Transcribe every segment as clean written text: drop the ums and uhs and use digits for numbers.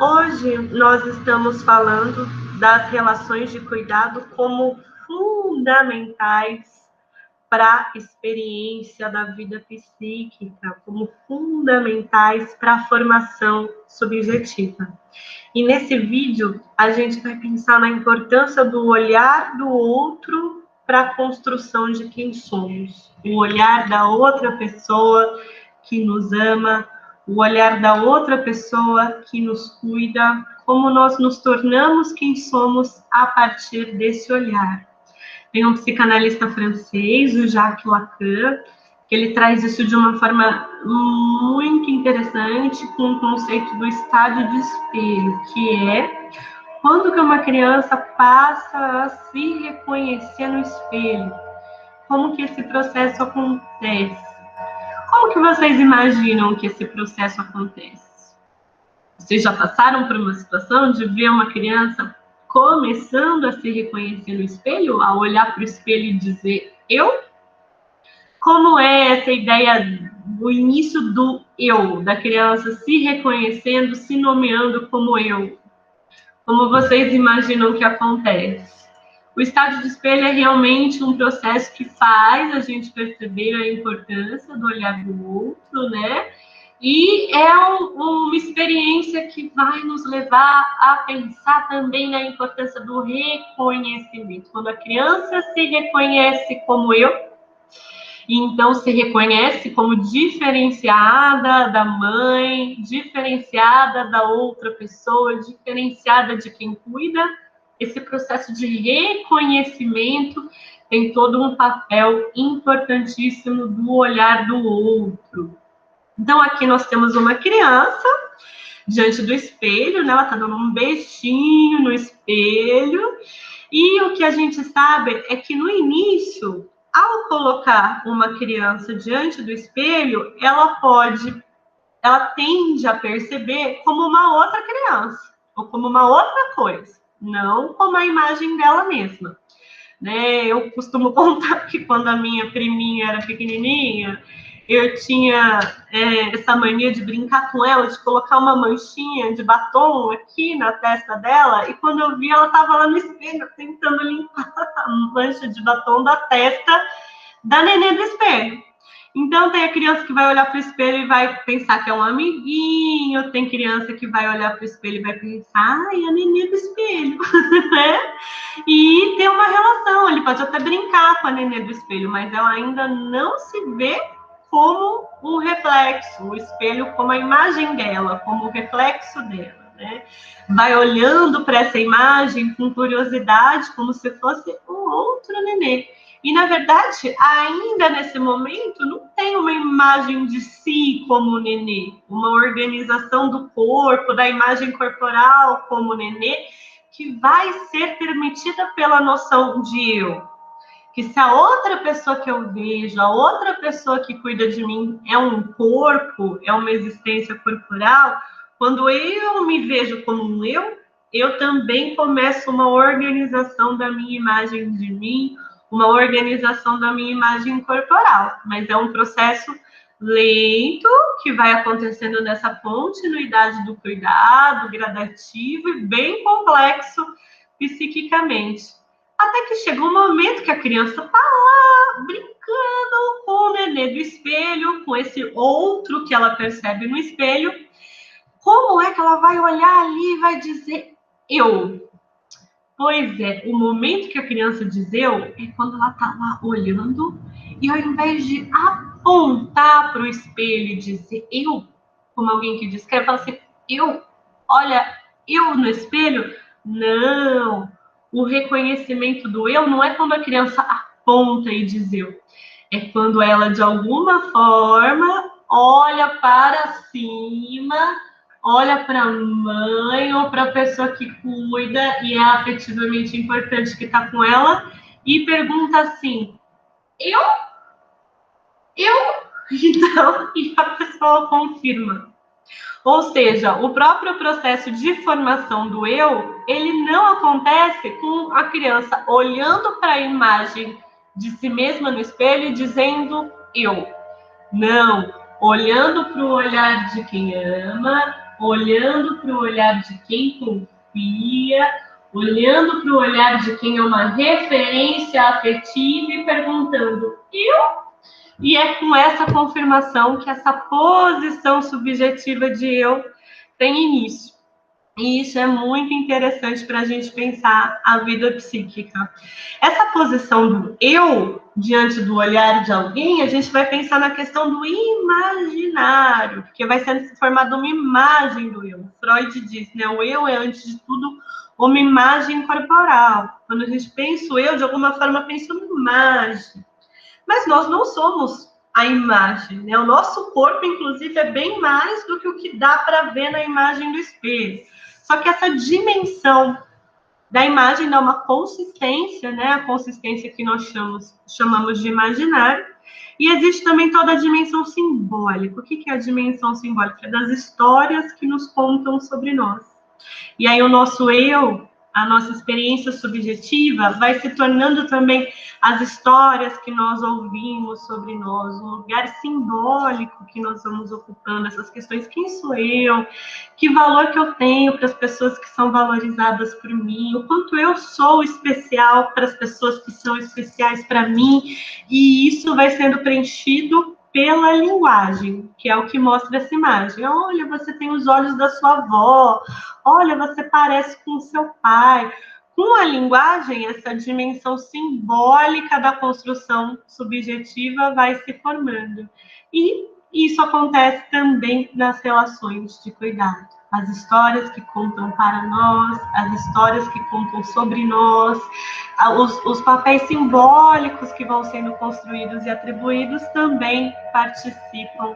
Hoje nós estamos falando das relações de cuidado como fundamentais para a experiência da vida psíquica, como fundamentais para a formação subjetiva. E nesse vídeo a gente vai pensar na importância do olhar do outro para a construção de quem somos, o olhar da outra pessoa que nos ama, o olhar da outra pessoa que nos cuida, como nós nos tornamos quem somos a partir desse olhar. Tem um psicanalista francês, o Jacques Lacan, que ele traz isso de uma forma muito interessante com o conceito do estado de espelho, que é quando que uma criança passa a se reconhecer no espelho. Como que esse processo acontece? Como que vocês imaginam que esse processo acontece? Vocês já passaram por uma situação de ver uma criança começando a se reconhecer no espelho, a olhar para o espelho e dizer eu? Como é essa ideia do início do eu, da criança se reconhecendo, se nomeando como eu? Como vocês imaginam que acontece? O estado de espelho é realmente um processo que faz a gente perceber a importância do olhar do outro, né? E é uma experiência que vai nos levar a pensar também na importância do reconhecimento. Quando a criança se reconhece como eu, e então se reconhece como diferenciada da mãe, diferenciada da outra pessoa, diferenciada de quem cuida, esse processo de reconhecimento tem todo um papel importantíssimo do olhar do outro. Então, aqui nós temos uma criança diante do espelho, né? Ela está dando um beijinho no espelho. E o que a gente sabe é que no início, ao colocar uma criança diante do espelho, ela tende a perceber como uma outra criança, ou como uma outra coisa, não como a imagem dela mesma. Né? Eu costumo contar que quando a minha priminha era pequenininha, eu tinha essa mania de brincar com ela, de colocar uma manchinha de batom aqui na testa dela, e quando eu vi, ela estava lá no espelho tentando limpar a mancha de batom da testa da neném do espelho. Então, tem a criança que vai olhar para o espelho e vai pensar que é um amiguinho, tem criança que vai olhar para o espelho e vai pensar, ai, a neném do espelho, né? E tem uma relação, ele pode até brincar com a neném do espelho, mas ela ainda não se vê como um reflexo, o espelho como a imagem dela, como o reflexo dela, né? Vai olhando para essa imagem com curiosidade, como se fosse um outro nenê. E, na verdade, ainda nesse momento, não tem uma imagem de si como nenê, uma organização do corpo, da imagem corporal como nenê, que vai ser permitida pela noção de eu. Que se a outra pessoa que eu vejo, a outra pessoa que cuida de mim é um corpo, é uma existência corporal, quando eu me vejo como um eu também começo uma organização da minha imagem de mim, uma organização da minha imagem corporal. Mas é um processo lento que vai acontecendo nessa continuidade do cuidado, gradativo e bem complexo psiquicamente. Até que chega um momento que a criança está lá brincando com o nenê do espelho, com esse outro que ela percebe no espelho. Como é que ela vai olhar ali e vai dizer eu? Pois é, o momento que a criança diz eu é quando ela está lá olhando e ao invés de apontar para o espelho e dizer eu, como alguém que diz, quer falar assim, eu, olha, eu no espelho, não. O reconhecimento do eu não é quando a criança aponta e diz eu. É quando ela, de alguma forma, olha para cima, olha para a mãe ou para a pessoa que cuida e é afetivamente importante que está com ela e pergunta assim, eu? Então, e a pessoa confirma. Ou seja, o próprio processo de formação do eu, ele não acontece com a criança olhando para a imagem de si mesma no espelho e dizendo eu. Não, olhando para o olhar de quem ama, olhando para o olhar de quem confia, olhando para o olhar de quem é uma referência afetiva e perguntando, eu? E é com essa confirmação que essa posição subjetiva de eu tem início. E isso é muito interessante para a gente pensar a vida psíquica. Essa posição do eu diante do olhar de alguém, a gente vai pensar na questão do imaginário, porque vai sendo formada uma imagem do eu. Freud diz, né? O eu é, antes de tudo, uma imagem corporal. Quando a gente pensa o eu, de alguma forma, pensa uma imagem. Mas nós não somos a imagem, né? O nosso corpo, inclusive, é bem mais do que o que dá para ver na imagem do espelho. Só que essa dimensão da imagem dá uma consistência, né? A consistência que nós chamamos de imaginário. E existe também toda a dimensão simbólica. O que é a dimensão simbólica? É das histórias que nos contam sobre nós. E aí o nosso eu, a nossa experiência subjetiva, vai se tornando também as histórias que nós ouvimos sobre nós, o lugar simbólico que nós vamos ocupando, essas questões, quem sou eu, que valor que eu tenho para as pessoas que são valorizadas por mim, o quanto eu sou especial para as pessoas que são especiais para mim, e isso vai sendo preenchido pela linguagem, que é o que mostra essa imagem. Olha, você tem os olhos da sua avó, olha, você parece com o seu pai. Com a linguagem, essa dimensão simbólica da construção subjetiva vai se formando. E isso acontece também nas relações de cuidado. As histórias que contam para nós, as histórias que contam sobre nós, os papéis simbólicos que vão sendo construídos e atribuídos também participam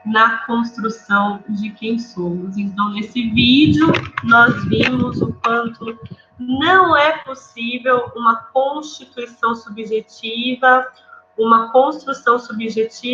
na construção de quem somos. Então, nesse vídeo, nós vimos o quanto não é possível uma constituição subjetiva, uma construção subjetiva